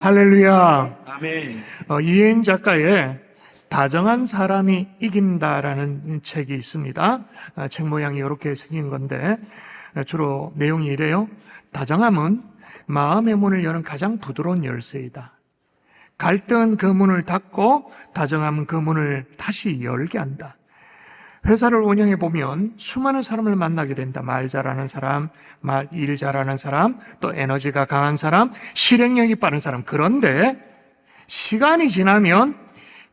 할렐루야. 아멘. 이혜인 작가의 다정한 사람이 이긴다라는 책이 있습니다. 책 모양이 이렇게 생긴 건데 주로 내용이 이래요. 다정함은 마음의 문을 여는 가장 부드러운 열쇠이다. 갈등은 그 문을 닫고 다정함은 그 문을 다시 열게 한다. 회사를 운영해 보면 수많은 사람을 만나게 된다. 말 잘하는 사람, 일 잘하는 사람, 또 에너지가 강한 사람, 실행력이 빠른 사람. 그런데 시간이 지나면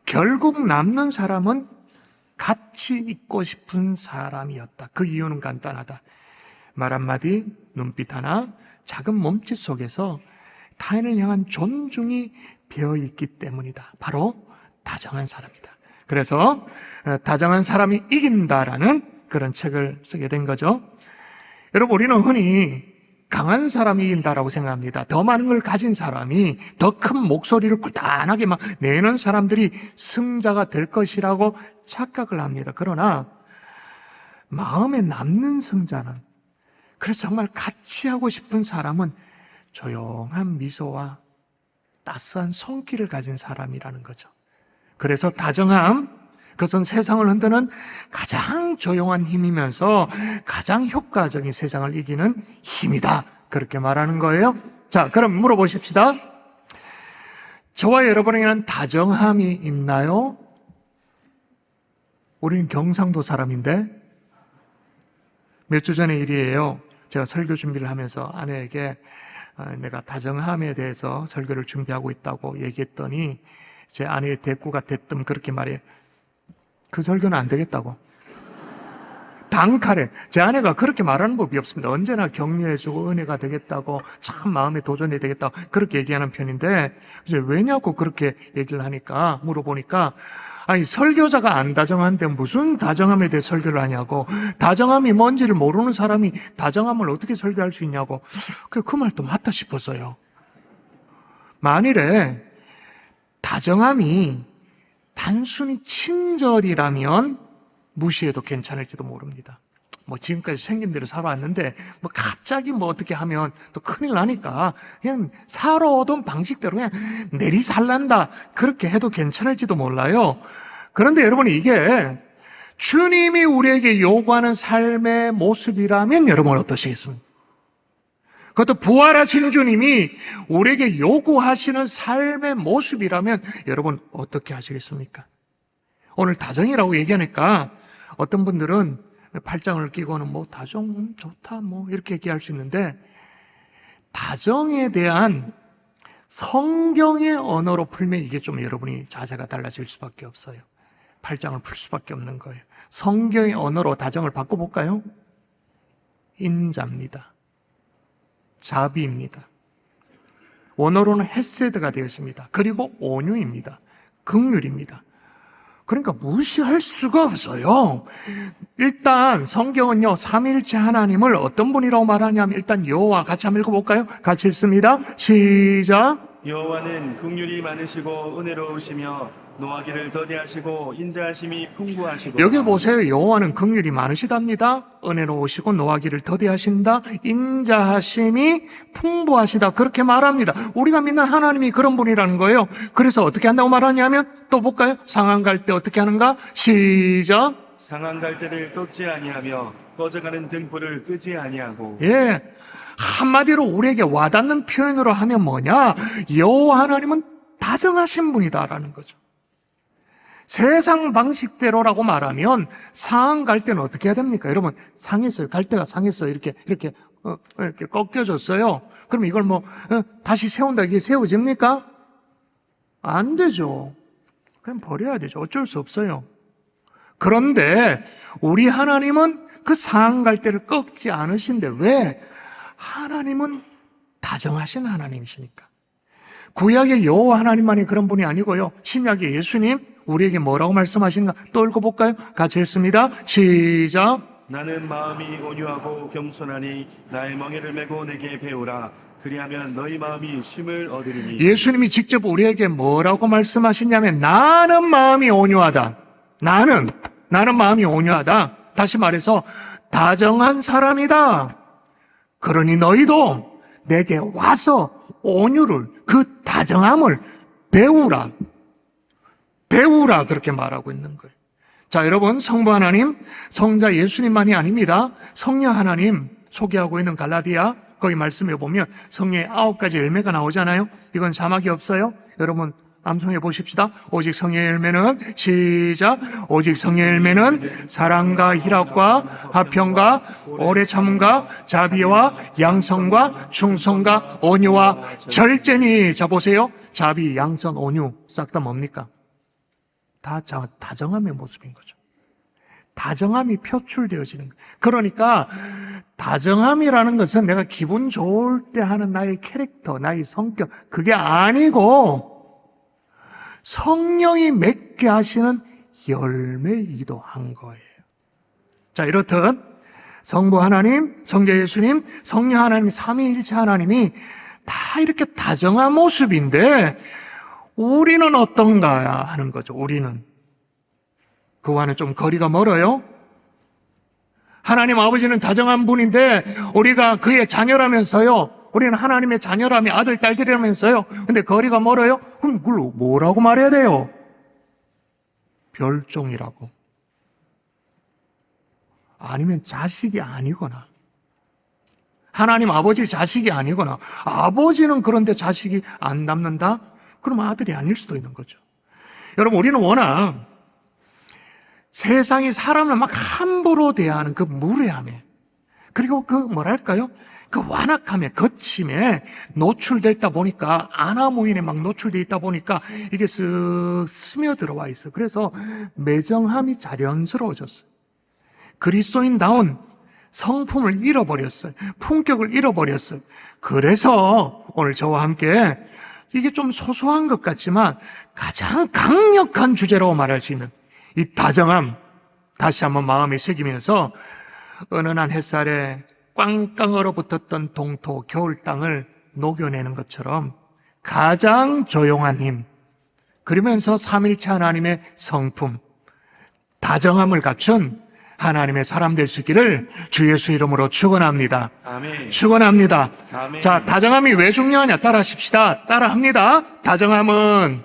결국 남는 사람은 같이 있고 싶은 사람이었다. 그 이유는 간단하다. 말 한마디, 눈빛 하나, 작은 몸짓 속에서 타인을 향한 존중이 배어있기 때문이다. 바로 다정한 사람이다. 그래서 다정한 사람이 이긴다라는 그런 책을 쓰게 된 거죠. 여러분, 우리는 흔히 강한 사람이 이긴다라고 생각합니다. 더 많은 걸 가진 사람이, 더 큰 목소리를 꿀단하게 막 내는 사람들이 승자가 될 것이라고 착각을 합니다. 그러나 마음에 남는 승자는, 그래서 정말 같이 하고 싶은 사람은 조용한 미소와 따스한 손길을 가진 사람이라는 거죠. 그래서 다정함, 그것은 세상을 흔드는 가장 조용한 힘이면서 가장 효과적인 세상을 이기는 힘이다. 그렇게 말하는 거예요. 자, 그럼 물어보십시다. 저와 여러분에게는 다정함이 있나요? 우리는 경상도 사람인데 몇 주 전의 일이에요. 제가 설교 준비를 하면서 아내에게 내가 다정함에 대해서 설교를 준비하고 있다고 얘기했더니 제 아내의 대꾸가 대뜸 그렇게 말해요. 그 설교는 안 되겠다고. 단칼에. 제 아내가 그렇게 말하는 법이 없습니다. 언제나 격려해주고 은혜가 되겠다고, 참 마음에 도전이 되겠다고 그렇게 얘기하는 편인데, 이제 왜냐고 그렇게 얘기를 하니까, 물어보니까, 아니, 설교자가 안 다정한데 무슨 다정함에 대해 설교를 하냐고, 다정함이 뭔지를 모르는 사람이 다정함을 어떻게 설교할 수 있냐고, 그 말도 맞다 싶어서요. 만일에 다정함이 단순히 친절이라면 무시해도 괜찮을지도 모릅니다. 지금까지 생긴 대로 살아왔는데 갑자기 어떻게 하면 또 큰일 나니까 그냥 살아오던 방식대로 그냥 내리살란다 그렇게 해도 괜찮을지도 몰라요. 그런데 여러분, 이게 주님이 우리에게 요구하는 삶의 모습이라면 여러분 어떠시겠습니까? 그것도 부활하신 주님이 우리에게 요구하시는 삶의 모습이라면 여러분 어떻게 하시겠습니까? 오늘 다정이라고 얘기하니까 어떤 분들은 팔짱을 끼고는 다정 좋다 이렇게 얘기할 수 있는데, 다정에 대한 성경의 언어로 풀면 이게 좀 여러분이 자세가 달라질 수밖에 없어요. 팔짱을 풀 수밖에 없는 거예요. 성경의 언어로 다정을 바꿔볼까요? 인자입니다. 자비입니다. 원어로는 헤세드가 되었습니다. 그리고 온유입니다. 긍휼입니다. 그러니까 무시할 수가 없어요. 일단 성경은요, 삼위일체 하나님을 어떤 분이라고 말하냐면 일단 여호와, 같이 한번 읽어볼까요? 같이 읽습니다. 시작. 여호와는 긍휼이 많으시고 은혜로우시며 노하기를 더디하시고 인자하심이 풍부하시고. 여기 보세요. 여호와는 긍휼이 많으시답니다. 은혜로우시고 노하기를 더디하신다. 인자하심이 풍부하시다. 그렇게 말합니다. 우리가 믿는 하나님이 그런 분이라는 거예요. 그래서 어떻게 한다고 말하냐면 또 볼까요? 상한 갈 때 어떻게 하는가? 시작. 상한 갈대를 꺾지 아니하며 꺼져가는 등불을 끄지 아니하고. 예, 한마디로 우리에게 와닿는 표현으로 하면 뭐냐? 여호와 하나님은 다정하신 분이다라는 거죠. 세상 방식대로라고 말하면 상한 갈대는 어떻게 해야 됩니까? 여러분, 상했어요. 갈대가 상했어요. 이렇게 꺾여졌어요. 그럼 이걸 다시 세운다, 이게 세워집니까? 안 되죠. 그냥 버려야 되죠. 어쩔 수 없어요. 그런데 우리 하나님은 그 상한 갈대를 꺾지 않으신데 왜? 하나님은 다정하신 하나님이시니까. 구약의 여호와 하나님만이 그런 분이 아니고요, 신약의 예수님 우리에게 뭐라고 말씀하시는가? 또 읽어볼까요? 같이 읽습니다. 시작. 나는 마음이 온유하고 겸손하니 나의 멍에를 메고 내게 배우라. 그리하면 너희 마음이 쉼을 얻으리니. 예수님이 직접 우리에게 뭐라고 말씀하시냐면 나는 마음이 온유하다. 나는 마음이 온유하다. 다시 말해서 다정한 사람이다. 그러니 너희도 내게 와서 온유를, 그 다정함을 배우라 그렇게 말하고 있는 거예요. 자, 여러분, 성부 하나님, 성자 예수님만이 아닙니다. 성령 하나님 소개하고 있는 갈라디아 거기 말씀해 보면 성령의 9가지 열매가 나오잖아요. 이건 자막이 없어요. 여러분 암송해 보십시다. 오직 성령의 열매는, 시작, 오직 성령의 열매는 사랑과 희락과 화평과 오래 참음과 자비와 양성과 충성과 온유와 절제니. 자, 보세요. 자비, 양선, 온유 싹 다 뭡니까? 다 다정함의 모습인 거죠. 다정함이 표출되어지는 거예요. 그러니까 다정함이라는 것은 내가 기분 좋을 때 하는 나의 캐릭터, 나의 성격, 그게 아니고 성령이 맺게 하시는 열매이기도 한 거예요. 자, 이렇듯 성부 하나님, 성자 예수님, 성령 하나님, 삼위일체 하나님이 다 이렇게 다정한 모습인데 우리는 어떤가 하는 거죠. 우리는 그와는 좀 거리가 멀어요. 하나님 아버지는 다정한 분인데 우리가 그의 자녀라면서요. 우리는 하나님의 자녀라며 아들, 딸들이라면서요. 근데 거리가 멀어요? 그럼 그걸 뭐라고 말해야 돼요? 별종이라고. 아니면 자식이 아니거나, 하나님 아버지 자식이 아니거나, 아버지는 그런데 자식이 안 남는다? 그럼 아들이 아닐 수도 있는 거죠. 여러분, 우리는 워낙 세상이 사람을 막 함부로 대하는 그 무례함에, 그리고 그 뭐랄까요? 그 완악함에, 거침에 노출되다 보니까, 아나무인에 막 노출되어 있다 보니까 이게 쓱 스며들어와 있어. 그래서 매정함이 자연스러워졌어요. 그리스도인다운 성품을 잃어버렸어요. 품격을 잃어버렸어요. 그래서 오늘 저와 함께 이게 좀 소소한 것 같지만 가장 강력한 주제라고 말할 수 있는 이 다정함, 다시 한번 마음에 새기면서 은은한 햇살에 꽝꽝 얼어붙었던 동토 겨울 땅을 녹여내는 것처럼 가장 조용한 힘, 그러면서 삼일체 하나님의 성품, 다정함을 갖춘 하나님의 사람 될 수 있기를 주 예수 이름으로 축원합니다. 아멘. 축원합니다. 아멘. 자, 다정함이 왜 중요하냐? 따라하십시다. 따라합니다. 다정함은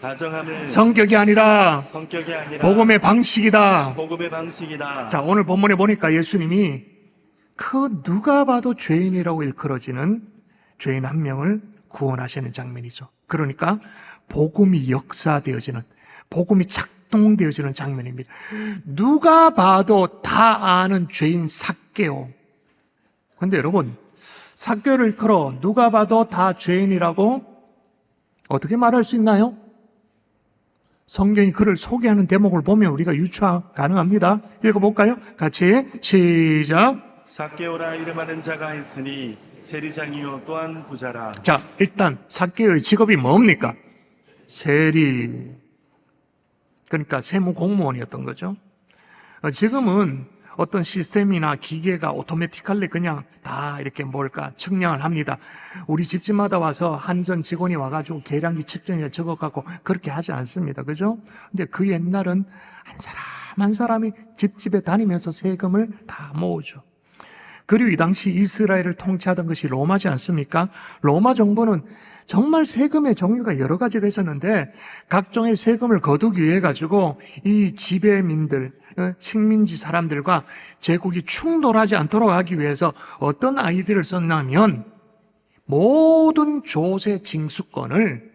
성격이 아니라 복음의 방식이다. 복음의 방식이다. 자, 오늘 본문에 보니까 예수님이 그 누가 봐도 죄인이라고 일컬어지는 죄인 한 명을 구원하시는 장면이죠. 그러니까 복음이 역사되어지는, 복음이 작동되어지는 장면입니다. 누가 봐도 다 아는 죄인 삭개오. 그런데 여러분, 삭개오를 일컬어 누가 봐도 다 죄인이라고 어떻게 말할 수 있나요? 성경이 그를 소개하는 대목을 보면 우리가 유추 가능합니다. 읽어볼까요? 같이 시작. 삭개오라 이름하는 자가 있으니 세리장이요 또한 부자라. 자, 일단 삭개오의 직업이 뭡니까? 세리. 그러니까 세무 공무원이었던 거죠. 지금은 어떤 시스템이나 기계가 오토매티컬리 그냥 다 이렇게 뭘까 측량을 합니다. 우리 집집마다 와서 한전 직원이 와가지고 계량기 측정에 적어가고 그렇게 하지 않습니다. 그죠? 근데 그 옛날은 한 사람 한 사람이 집집에 다니면서 세금을 다 모으죠. 그리고 이 당시 이스라엘을 통치하던 것이 로마지 않습니까? 로마 정부는 정말 세금의 종류가 여러 가지가 있었는데 각종의 세금을 거두기 위해 가지고 이 지배민들, 식민지 사람들과 제국이 충돌하지 않도록 하기 위해서 어떤 아이디어를 썼냐면 모든 조세 징수권을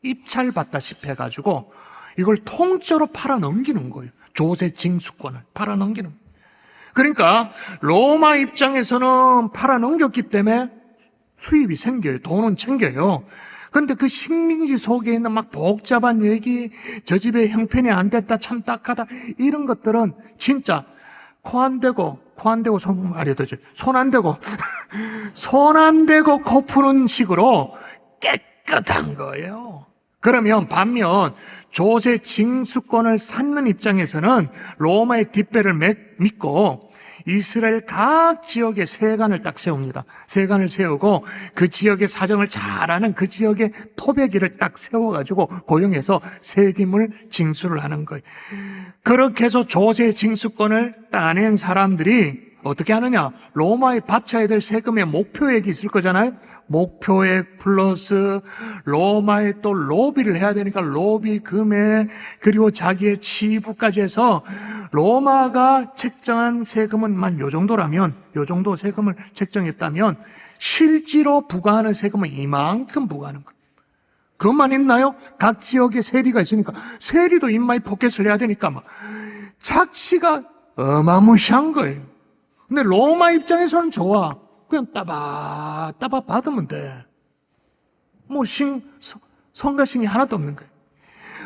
입찰받다시피 해가지고 이걸 통째로 팔아넘기는 거예요. 조세 징수권을 팔아넘기는 거예요. 그러니까 로마 입장에서는 팔아넘겼기 때문에 수입이 생겨요. 돈은 챙겨요. 그런데 그 식민지 속에 있는 막 복잡한 얘기, 저 집에 형편이 안 됐다, 참 딱하다, 이런 것들은 진짜 코 안 대고 손 안 대고 손 안 대고 코 푸는 식으로 깨끗한 거예요. 그러면 반면 조세 징수권을 쌓는 입장에서는 로마의 뒷배를 믿고 이스라엘 각 지역에 세관을 딱 세웁니다. 세관을 세우고 그 지역의 사정을 잘 아는 그 지역의 토백이를 딱 세워가지고 고용해서 세금을 징수를 하는 거예요. 그렇게 해서 조세 징수권을 따낸 사람들이 어떻게 하느냐? 로마에 바쳐야 될 세금의 목표액이 있을 거잖아요. 목표액 플러스 로마에 또 로비를 해야 되니까 로비 금액, 그리고 자기의 치부까지 해서 로마가 책정한 세금은 만 요 정도라면, 요 정도 세금을 책정했다면 실제로 부과하는 세금은 이만큼 부과하는 거예요. 그것만 있나요? 각 지역에 세리가 있으니까 세리도 인마이 포켓을 해야 되니까 막 착시가 어마무시한 거예요. 근데 로마 입장에서는 좋아. 그냥 따박따박 받으면 돼. 뭐 성가신이 하나도 없는 거예요.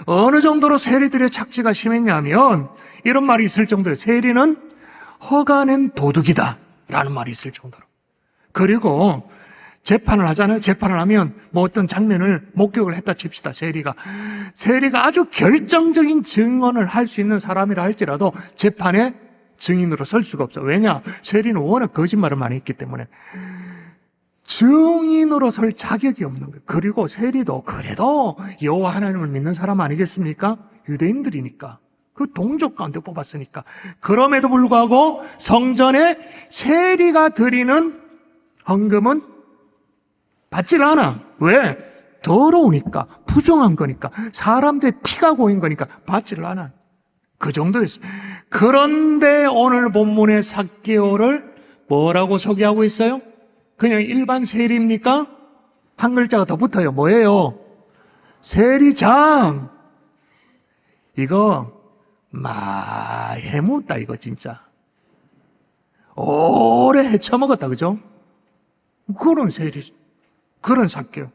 어느 정도로 세리들의 착취가 심했냐면 이런 말이 있을 정도로 세리는 허가낸 도둑이다 라는 말이 있을 정도로. 그리고 재판을 하잖아요. 재판을 하면 뭐 어떤 장면을 목격을 했다 칩시다. 세리가 아주 결정적인 증언을 할 수 있는 사람이라 할지라도 재판에 증인으로 설 수가 없어. 왜냐? 세리는 워낙 거짓말을 많이 했기 때문에 증인으로 설 자격이 없는 거예요. 그리고 세리도 그래도 여호와 하나님을 믿는 사람 아니겠습니까? 유대인들이니까. 그 동족 가운데 뽑았으니까. 그럼에도 불구하고 성전에 세리가 드리는 헌금은 받질 않아. 왜? 더러우니까, 부정한 거니까, 사람들의 피가 고인 거니까 받지를 않아. 그 정도였어요. 그런데 오늘 본문의 삭개오를 뭐라고 소개하고 있어요? 그냥 일반 세리입니까? 한 글자가 더 붙어요. 뭐예요? 세리장. 이거 해묵다 이거 진짜. 오래 헤쳐먹었다 그죠? 그런 세리, 그런 삭개오.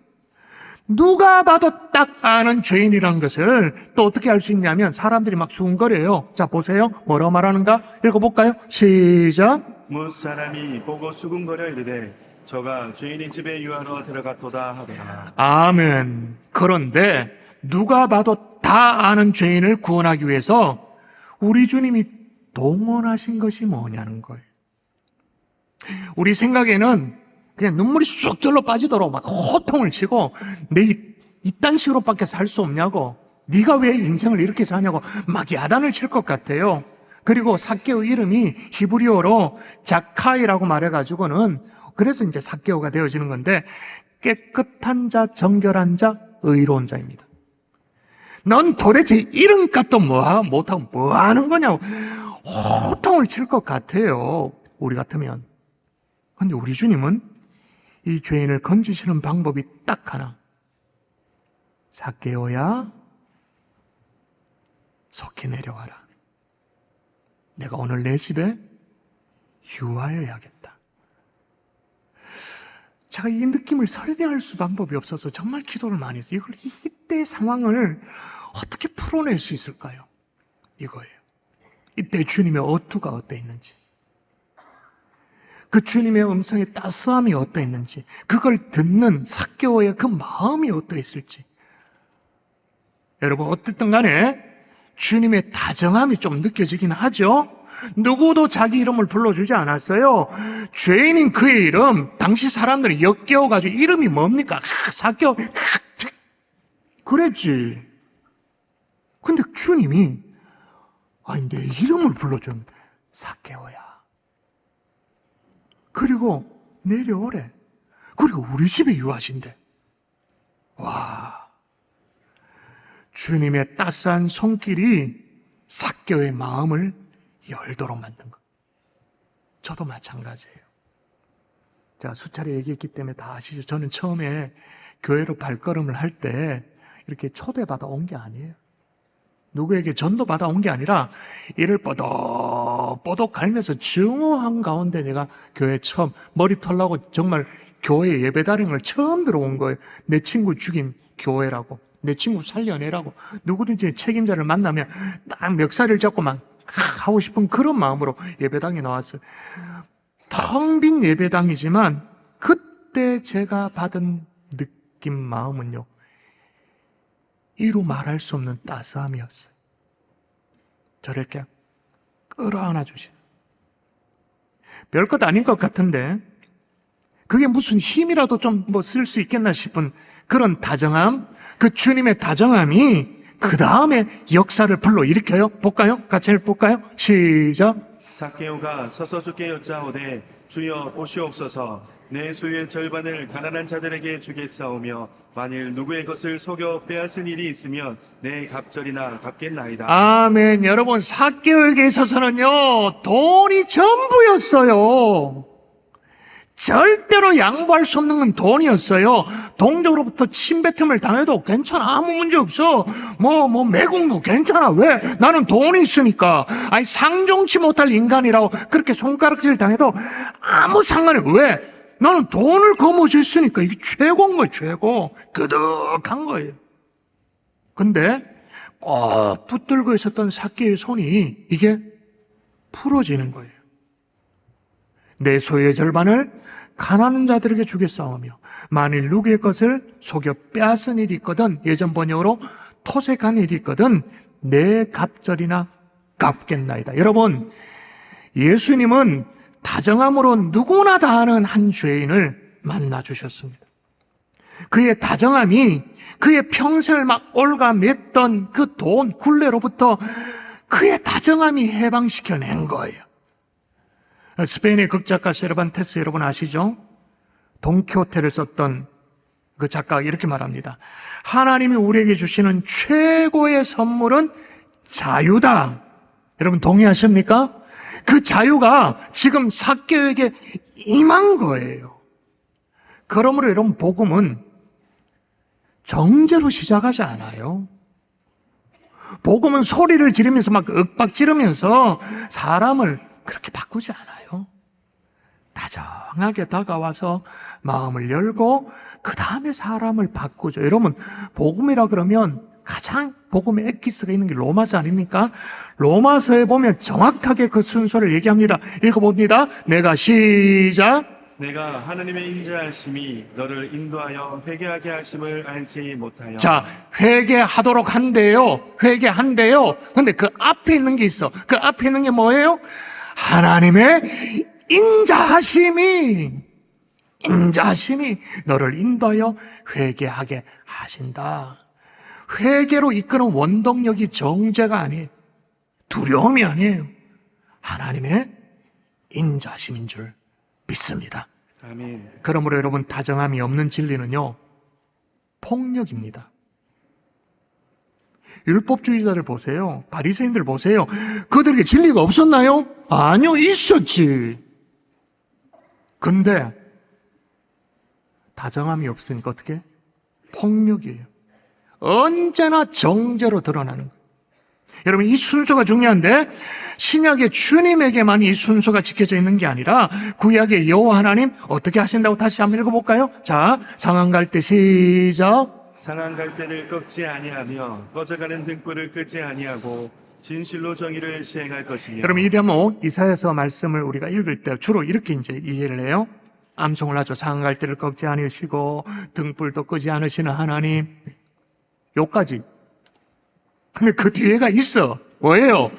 누가 봐도 딱 아는 죄인이란 것을 또 어떻게 알 수 있냐면 사람들이 막 수군거려요. 자 보세요. 뭐라고 말하는가? 읽어볼까요? 시작. 뭇 사람이 보고 수군거려 이르되 저가 죄인의 집에 유하러 들어갔도다 하더라. 아멘. 그런데 누가 봐도 다 아는 죄인을 구원하기 위해서 우리 주님이 동원하신 것이 뭐냐는 거예요. 우리 생각에는 그냥 눈물이 쑥 들러 빠지도록 막 호통을 치고 내 이딴 식으로밖에 살 수 없냐고, 네가 왜 인생을 이렇게 사냐고 막 야단을 칠 것 같아요. 그리고 삭개오 이름이 히브리어로 자카이라고 말해가지고는 그래서 이제 삭개오가 되어지는 건데 깨끗한 자, 정결한 자, 의로운 자입니다. 넌 도대체 이름값도 못하고 뭐 하는 거냐고 호통을 칠 것 같아요. 우리 같으면. 근데 우리 주님은 이 죄인을 건지시는 방법이 딱 하나. 삭개오야, 속히 내려와라. 내가 오늘 내 집에 유하여야겠다. 제가 이 느낌을 설명할 수 방법이 없어서 정말 기도를 많이 했어요. 이걸 이때 상황을 어떻게 풀어낼 수 있을까요? 이거예요. 이때 주님의 어투가 어떠했는지, 그 주님의 음성의 따스함이 어떠했는지, 그걸 듣는 삭개오의 그 마음이 어떠했을지. 여러분 어쨌든 간에 주님의 다정함이 좀 느껴지긴 하죠. 누구도 자기 이름을 불러주지 않았어요. 죄인인 그의 이름, 당시 사람들이 역겨워가지고 이름이 뭡니까? 삭개오 그랬지. 근데 주님이 아니 내 이름을 불러준 삭개오야. 그리고 내려오래. 그리고 우리 집에 유하신대. 와, 주님의 따스한 손길이 삭개오의 마음을 열도록 만든 것. 저도 마찬가지예요. 제가 수차례 얘기했기 때문에 다 아시죠? 저는 처음에 교회로 발걸음을 할 때 이렇게 초대받아 온 게 아니에요. 누구에게 전도받아 온 게 아니라 이를 뽀독뽀독 갈면서 증오한 가운데 내가 교회 처음 머리 털라고 정말 교회 예배다림을 처음 들어온 거예요. 내 친구 죽인 교회라고, 내 친구 살려내라고, 누구든지 책임자를 만나면 딱 멱살을 잡고 막 하고 싶은 그런 마음으로 예배당에 나왔어요. 텅 빈 예배당이지만 그때 제가 받은 느낌, 마음은요, 이루 말할 수 없는 따스함이었어요. 저를 이렇게 끌어안아 주시는. 별것 아닌 것 같은데 그게 무슨 힘이라도 좀 뭐 쓸 수 있겠나 싶은 그런 다정함, 그 주님의 다정함이 그 다음에 역사를 불러일으켜요. 볼까요? 같이 해볼까요? 시작. 삭개오가 서서 주께 여짜오되 주여 보시옵소서 내 소유의 절반을 가난한 자들에게 주겠사오며 만일 누구의 것을 속여 빼앗은 일이 있으면 내 갑절이나 갚겠나이다. 아멘. 여러분, 삭개오에게 있어서는요, 돈이 전부였어요. 절대로 양보할 수 없는 건 돈이었어요. 동족으로부터 침뱉음을 당해도 괜찮아. 아무 문제 없어. 매국노 괜찮아. 왜? 나는 돈이 있으니까. 아니, 상종치 못할 인간이라고 그렇게 손가락질 당해도 아무 상관이 없어. 왜? 나는 돈을 거머쥐 있으니까. 이게 최고인 거예요, 최고. 그득한 거예요. 근데 꼭 붙들고 있었던 삭개의 손이 이게 풀어지는 거예요. 내 소유의 절반을 가난한 자들에게 주겠사오며 만일 누구의 것을 속여 빼앗은 일이 있거든, 예전 번역으로 토색한 일이 있거든 내 갑절이나 갚겠나이다. 여러분, 예수님은 다정함으로 누구나 다 아는 한 죄인을 만나 주셨습니다. 그의 다정함이 그의 평생을 막 올가맸던 그 돈 굴레로부터 그의 다정함이 해방시켜낸 거예요. 스페인의 극작가 세르반테스 여러분 아시죠? 돈키호테를 썼던 그 작가가 이렇게 말합니다. 하나님이 우리에게 주시는 최고의 선물은 자유다. 여러분 동의하십니까? 그 자유가 지금 삭개오에게 임한 거예요. 그러므로 여러분 복음은 정죄로 시작하지 않아요. 복음은 소리를 지르면서 막 윽박 지르면서 사람을 그렇게 바꾸지 않아요. 다정하게 다가와서 마음을 열고 그 다음에 사람을 바꾸죠. 여러분, 복음이라 그러면 가장 복음의 엑기스가 있는 게 로마서 아닙니까? 로마서에 보면 정확하게 그 순서를 얘기합니다. 읽어봅니다. 내가 시작. 내가 하나님의 인자하심이 너를 인도하여 회개하게 하심을 알지 못하여. 자, 회개하도록 한대요. 회개한대요. 근데 그 앞에 있는 게 있어. 그 앞에 있는 게 뭐예요? 하나님의 인자하심이 너를 인도하여 회개하게 하신다. 회개로 이끄는 원동력이 정죄가 아니에요. 두려움이 아니에요. 하나님의 인자하심인 줄 믿습니다. 아멘. 그러므로 여러분, 다정함이 없는 진리는요, 폭력입니다. 율법주의자들 보세요. 바리새인들 보세요. 그들에게 진리가 없었나요? 아니요, 있었지. 근데 다정함이 없으니까 어떻게? 폭력이에요. 언제나 정죄로 드러나는 거예요. 여러분, 이 순서가 중요한데 신약의 주님에게만 이 순서가 지켜져 있는 게 아니라 구약의 여호와 하나님 어떻게 하신다고 다시 한번 읽어볼까요? 자, 상한 갈 때 시작. 상한 갈대를 꺾지 아니하며 꺼져가는 등불을 끄지 아니하고 진실로 정의를 시행할 것이며. 여러분, 이 대목 이사야서 말씀을 우리가 읽을 때 주로 이렇게 이제 이해를 해요. 암송을 하죠. 상한 갈대를 꺾지 않으시고 등불도 끄지 않으시는 하나님. 요까지. 근데 그 뒤에가 있어. 뭐예요?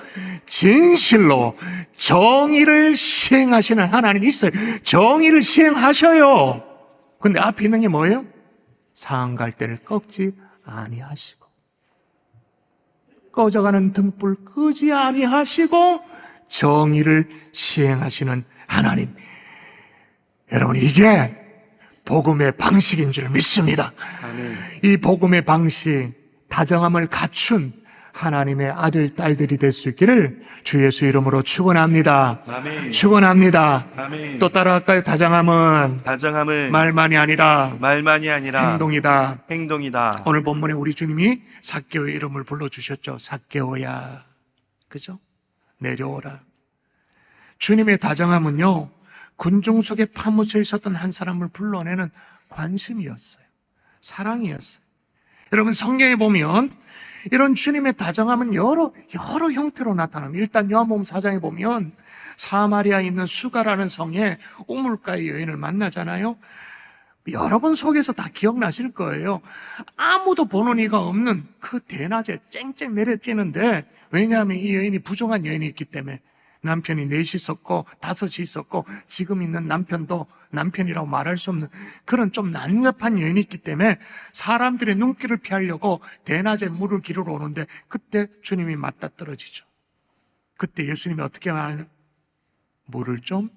진실로 정의를 시행하시는 하나님이 있어요. 정의를 시행하셔요. 근데 앞에 있는 게 뭐예요? 상한 갈대를 꺾지 아니하시고 꺼져가는 등불 끄지 아니하시고 정의를 시행하시는 하나님. 여러분, 이게 복음의 방식인 줄 믿습니다. 아멘. 이 복음의 방식, 다정함을 갖춘 하나님의 아들, 딸들이 될 수 있기를 주 예수 이름으로 축원합니다. 아멘. 축원합니다. 아멘. 또 따라갈까요? 다정함은 다정함은 말만이 아니라 말만이 아니라 행동이다. 행동이다. 오늘 본문에 우리 주님이 삭개오의 이름을 불러주셨죠. 삭개오야. 그죠? 내려오라. 주님의 다정함은요, 군중 속에 파묻혀 있었던 한 사람을 불러내는 관심이었어요. 사랑이었어요. 여러분, 성경에 보면 이런 주님의 다정함은 여러 형태로 나타납니다. 일단 요한복음 4장에 보면 사마리아에 있는 수가라는 성에 우물가의 여인을 만나잖아요. 여러분 속에서 다 기억나실 거예요. 아무도 보는 이가 없는 그 대낮에 쨍쨍 내려쬐는데, 왜냐하면 이 여인이 부정한 여인이 있기 때문에 남편이 넷이 있었고 다섯이 있었고 지금 있는 남편도 남편이라고 말할 수 없는 그런 좀 난잡한 여인이 있기 때문에 사람들의 눈길을 피하려고 대낮에 물을 기르러 오는데 그때 주님이 맞다 떨어지죠. 그때 예수님이 어떻게 말하냐? 물을 좀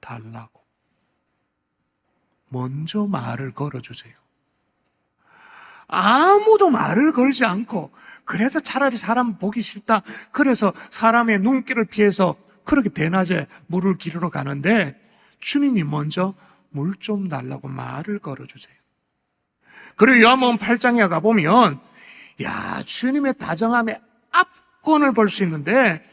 달라고 먼저 말을 걸어주세요. 아무도 말을 걸지 않고, 그래서 차라리 사람 보기 싫다, 그래서 사람의 눈길을 피해서 그렇게 대낮에 물을 기르러 가는데 주님이 먼저 물 좀 달라고 말을 걸어주세요. 그리고 요한복음 8장에 가보면 주님의 다정함의 압권을 볼 수 있는데,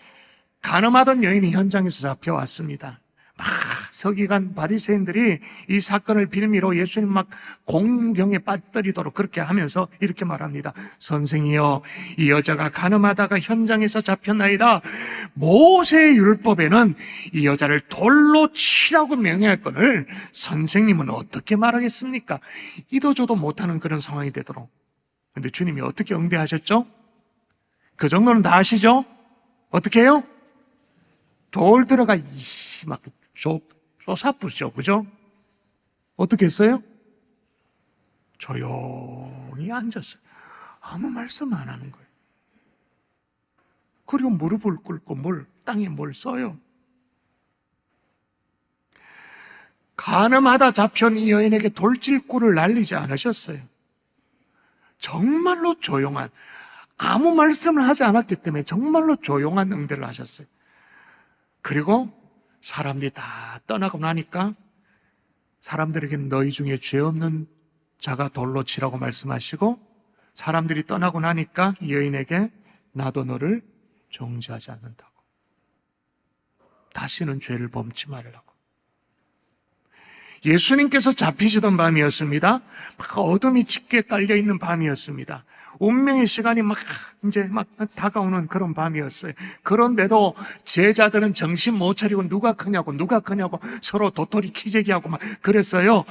간음하던 여인이 현장에서 잡혀왔습니다. 막 서기관 바리새인들이 이 사건을 빌미로 예수님 막 공경에 빠뜨리도록 그렇게 하면서 이렇게 말합니다. 선생이여, 이 여자가 간음하다가 현장에서 잡혔나이다. 모세의 율법에는 이 여자를 돌로 치라고 명했거늘 선생님은 어떻게 말하겠습니까? 이도저도 못하는 그런 상황이 되도록. 근데 주님이 어떻게 응대하셨죠? 그 정도는 다 아시죠? 어떻게 해요? 돌 들어가 막 쪼사부죠, 그죠? 어떻게 했어요? 조용히 앉았어요. 아무 말씀 안 하는 거예요. 그리고 무릎을 꿇고 땅에 뭘 써요. 간음하다 잡힌 이 여인에게 돌질구를 날리지 않으셨어요. 정말로 조용한, 아무 말씀을 하지 않았기 때문에 정말로 조용한 응대를 하셨어요. 그리고 사람들이 다 떠나고 나니까 사람들에게 너희 중에 죄 없는 자가 돌로 치라고 말씀하시고, 사람들이 떠나고 나니까 여인에게 나도 너를 정죄하지 않는다고, 다시는 죄를 범치 말라고. 예수님께서 잡히시던 밤이었습니다. 막 어둠이 짙게 깔려있는 밤이었습니다. 운명의 시간이 이제 다가오는 그런 밤이었어요. 그런데도 제자들은 정신 못 차리고 누가 크냐고 서로 도토리 키재기하고 막 그랬어요.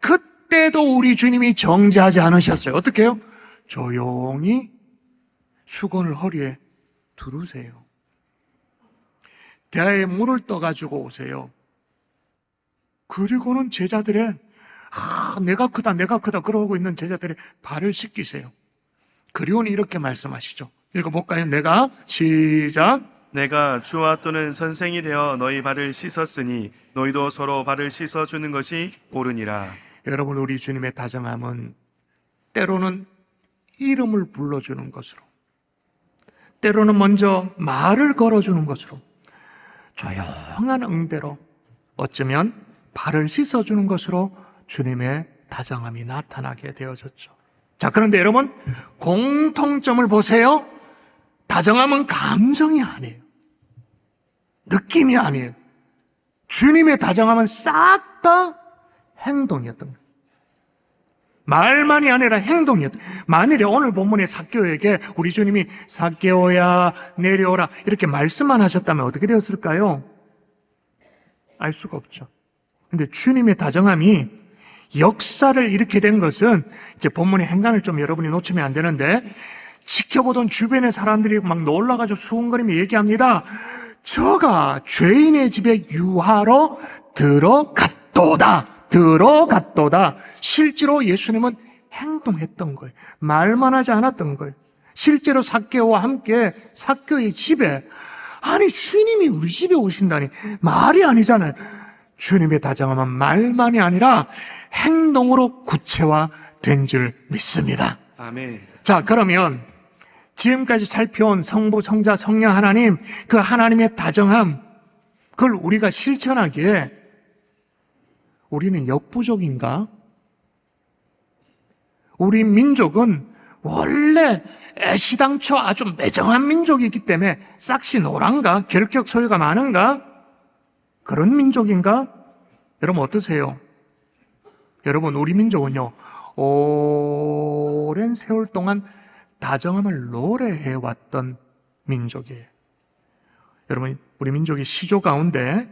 그때도 우리 주님이 정죄하지 않으셨어요. 어떻게 해요? 조용히 수건을 허리에 두르세요. 대야에 물을 떠가지고 오세요. 그리고는 제자들의 내가 크다 그러고 있는 제자들의 발을 씻기세요. 그리고는 이렇게 말씀하시죠. 읽어볼까요? 시작. 내가 주와 또는 선생이 되어 너희 발을 씻었으니 너희도 서로 발을 씻어주는 것이 옳으니라. 여러분, 우리 주님의 다정함은 때로는 이름을 불러주는 것으로, 때로는 먼저 말을 걸어주는 것으로, 조용한 응대로, 어쩌면 발을 씻어주는 것으로 주님의 다정함이 나타나게 되어졌죠. 자, 그런데 여러분, 공통점을 보세요. 다정함은 감정이 아니에요. 느낌이 아니에요. 주님의 다정함은 싹 다 행동이었던 거예요. 말만이 아니라 행동이었던 거예요. 만일에 오늘 본문의 삭개오에게 우리 주님이 삭개오야 내려오라 이렇게 말씀만 하셨다면 어떻게 되었을까요? 알 수가 없죠. 근데 주님의 다정함이 역사를 일으키게 된 것은, 이제 본문의 행간을 좀 여러분이 놓치면 안 되는데, 지켜보던 주변의 사람들이 막 놀라가지고 수군거리며 얘기합니다. 저가 죄인의 집에 유하러 들어갔도다. 실제로 예수님은 행동했던 거예요. 말만 하지 않았던 거예요. 실제로 삭개오와 함께 삭개오의 집에, 아니 주님이 우리 집에 오신다니 말이 아니잖아요. 주님의 다정함은 말만이 아니라 행동으로 구체화된 줄 믿습니다. 아멘. 자, 그러면 지금까지 살펴온 성부, 성자, 성령 하나님, 그 하나님의 다정함, 그걸 우리가 실천하기에 우리는 역부족인가? 우리 민족은 원래 애시당초 아주 매정한 민족이기 때문에 싹시 노란가? 결격 소유가 많은가? 그런 민족인가? 여러분 어떠세요? 여러분, 우리 민족은요, 오랜 세월 동안 다정함을 노래해왔던 민족이에요. 여러분, 우리 민족의 시조 가운데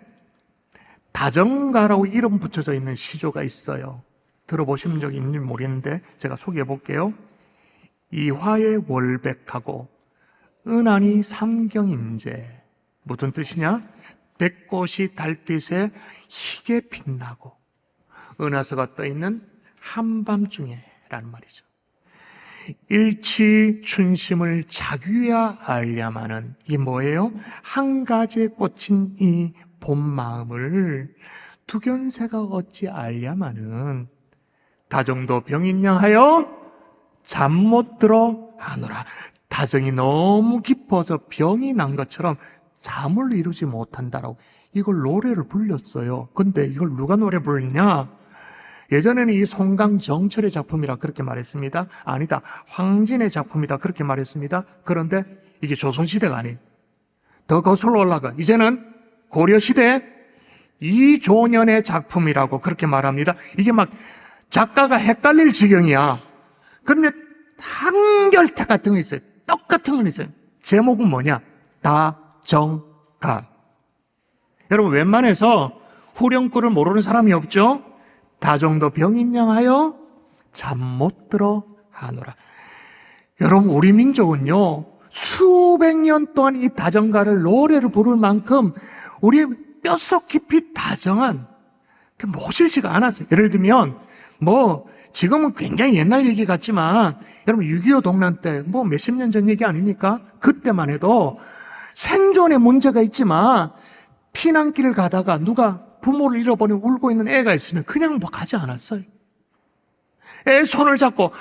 다정가라고 이름 붙여져 있는 시조가 있어요. 들어보신 적이 있는지 모르겠는데 제가 소개해 볼게요. 이화의 월백하고 은하니 삼경인제. 무슨 뜻이냐? 백꽃이 달빛에 희게 빛나고 은하수가 떠있는 한밤중에 라는 말이죠. 일치 춘심을 자귀야 알려마는, 이게 뭐예요? 한 가지에 꽂힌 이 본 마음을 두견새가 어찌 알려마는, 다정도 병인양하여 잠 못 들어 하노라. 다정이 너무 깊어서 병이 난 것처럼 잠을 이루지 못한다라고 이걸 노래를 불렸어요. 근데 이걸 누가 노래 불렀냐? 예전에는 이 송강 정철의 작품이라 그렇게 말했습니다. 아니다, 황진의 작품이다 그렇게 말했습니다. 그런데 이게 조선시대가 아니에요. 더 거슬러 올라가 이제는 고려시대 이조년의 작품이라고 그렇게 말합니다. 이게 막 작가가 헷갈릴 지경이야. 그런데 한결타 같은 거 있어요. 똑같은 건 있어요. 제목은 뭐냐? 다정가. 여러분 웬만해서 후렴구를 모르는 사람이 없죠? 다정도 병인양하여 잠 못 들어 하노라. 여러분 우리 민족은요 수백 년 동안 이 다정가를 노래를 부를 만큼 우리 뼛속 깊이 다정한 모질지가 않았어요. 예를 들면 지금은 굉장히 옛날 얘기 같지만 여러분 6.25 동란 때 몇십 년 전 얘기 아닙니까? 그때만 해도 생존에 문제가 있지만 피난길을 가다가 누가 부모를 잃어버리고 울고 있는 애가 있으면 그냥 가지 않았어요. 애 손을 잡고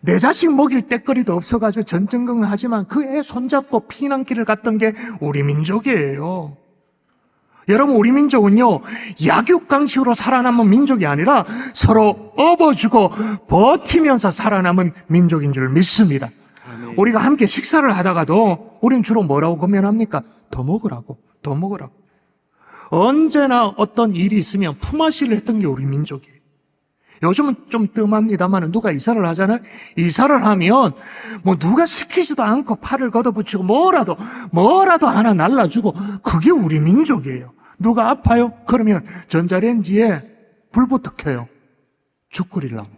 내 자식 먹일 때거리도 없어가지고 전전긍긍하지만 그 애 손잡고 피난길을 갔던 게 우리 민족이에요. 여러분 우리 민족은요 약육강식으로 살아남은 민족이 아니라 서로 업어주고 버티면서 살아남은 민족인 줄 믿습니다. 아멘. 우리가 함께 식사를 하다가도 우리는 주로 뭐라고 고민합니까? 더 먹으라고. 언제나 어떤 일이 있으면 품앗이를 했던 게 우리 민족이에요. 요즘은 좀 뜸합니다만 누가 이사를 하잖아요. 이사를 하면 누가 시키지도 않고 팔을 걷어붙이고 뭐라도 하나 날라주고, 그게 우리 민족이에요. 누가 아파요? 그러면 전자레인지에 불부터 켜요. 죽 끓이려고.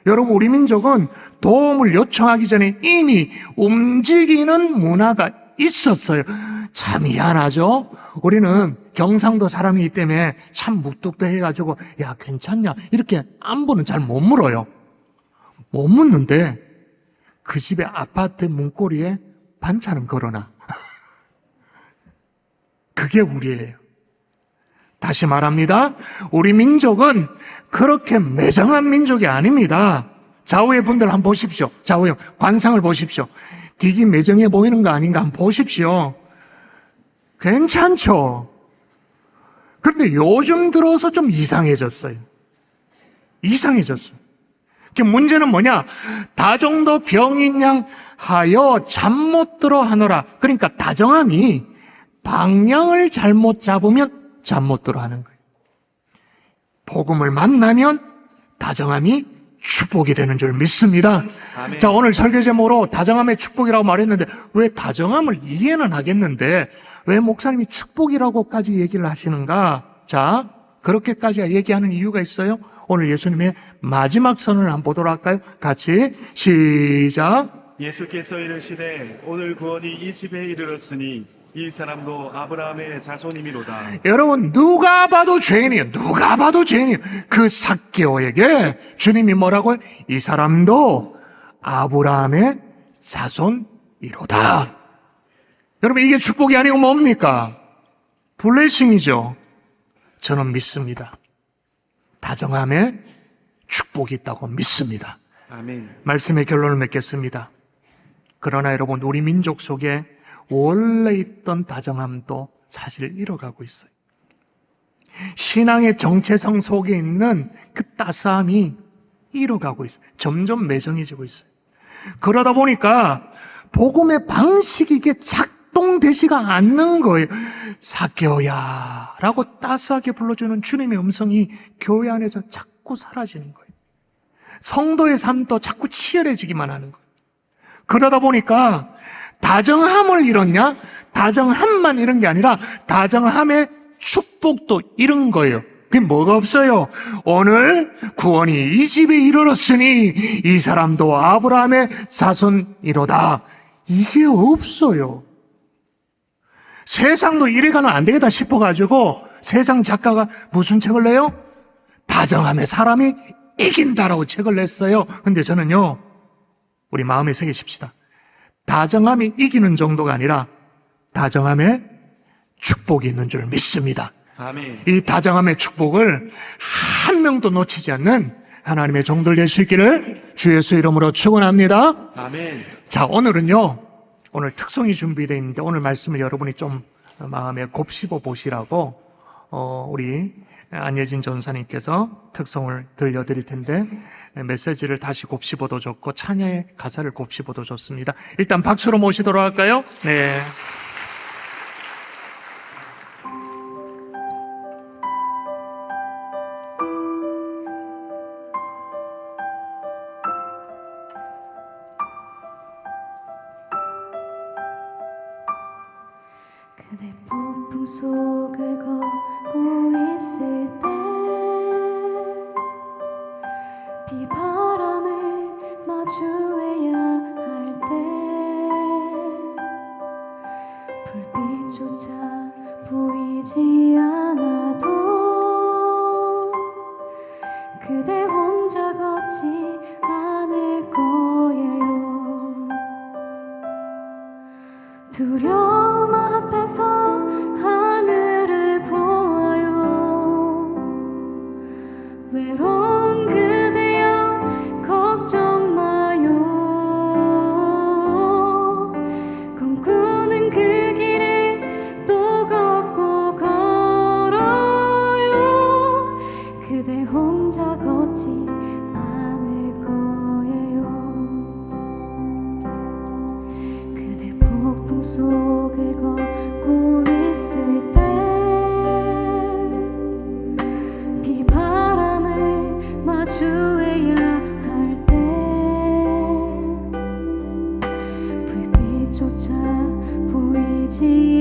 여러분 우리 민족은 도움을 요청하기 전에 이미 움직이는 문화가 있었어요. 참 미안하죠? 우리는 경상도 사람이기 때문에 참 묵뚝뚝해가지고 야 괜찮냐 이렇게 안부는 잘 못 물어요. 못 묻는데 그 집의 아파트 문고리에 반찬은 걸어놔. 그게 우리예요. 다시 말합니다. 우리 민족은 그렇게 매정한 민족이 아닙니다. 좌우의 분들 한번 보십시오. 좌우의 관상을 보십시오. 되게 매정해 보이는 거 아닌가 한번 보십시오. 괜찮죠? 그런데 요즘 들어서 좀 이상해졌어요. 그 문제는 뭐냐? 다정도 병인양 하여 잠 못 들어 하노라. 그러니까 다정함이 방향을 잘못 잡으면 잠 못 들어 하는 거예요. 복음을 만나면 다정함이 축복이 되는 줄 믿습니다. 아멘. 자, 오늘 설교 제목으로 다정함의 축복이라고 말했는데 왜 다정함을 이해는 하겠는데 왜 목사님이 축복이라고까지 얘기를 하시는가? 자, 그렇게까지 얘기하는 이유가 있어요. 오늘 예수님의 마지막 선언을 한번 보도록 할까요? 같이 시작. 예수께서 이르시되 오늘 구원이 이 집에 이르렀으니 이 사람도 아브라함의 자손이미로다. 여러분 누가 봐도 죄인이에요. 그 삭개오에게 주님이 뭐라고요? 이 사람도 아브라함의 자손이로다. 여러분 이게 축복이 아니고 뭡니까? 블레싱이죠. 저는 믿습니다. 다정함에 축복이 있다고 믿습니다. 아멘. 말씀의 결론을 맺겠습니다. 그러나 여러분 우리 민족 속에 원래 있던 다정함도 사실 잃어가고 있어요. 신앙의 정체성 속에 있는 그 따스함이 잃어가고 있어요. 점점 매정해지고 있어요. 그러다 보니까 복음의 방식이 이게 작동되지가 않는 거예요. 삭개오야 라고 따스하게 불러주는 주님의 음성이 교회 안에서 자꾸 사라지는 거예요. 성도의 삶도 자꾸 치열해지기만 하는 거예요. 그러다 보니까 다정함을 잃었냐? 다정함만 잃은 게 아니라 다정함의 축복도 잃은 거예요. 그게 뭐가 없어요? 오늘 구원이 이 집에 이르렀으니 이 사람도 아브라함의 자손이로다. 이게 없어요. 세상도 이래가는 안 되겠다 싶어가지고 세상 작가가 무슨 책을 내요? 다정함의 사람이 이긴다라고 책을 냈어요. 근데 저는요, 우리 마음에 새기십시다. 다정함이 이기는 정도가 아니라 다정함에 축복이 있는 줄 믿습니다. 아멘. 이 다정함의 축복을 한 명도 놓치지 않는 하나님의 종들 될 수 있기를 주 예수 이름으로 축원합니다. 아멘. 자, 오늘은요, 오늘 특송이 준비되어 있는데 오늘 말씀을 여러분이 좀 마음에 곱씹어 보시라고 우리 안예진 전사님께서 특송을 들려드릴 텐데 메시지를 다시 곱씹어도 좋고 찬양의 가사를 곱씹어도 좋습니다. 일단 박수로 모시도록 할까요? 네. 그대 폭풍 속을 걷고 있을 때 비바람을 마주해야 할 때 불빛조차 보이지 않아도 그대 혼자 걷지 않을 거예요. 두려움 앞에서 하늘을 보아요. 외로운 그대여 걱정 마요. 꿈꾸는 그 길을 또 걷고 걸어요. 그대 혼자 걷지 않을 거예요. 그대 폭풍 속을 걷고 있을 때 비바람을 마주해야 할 때 불빛조차 보이지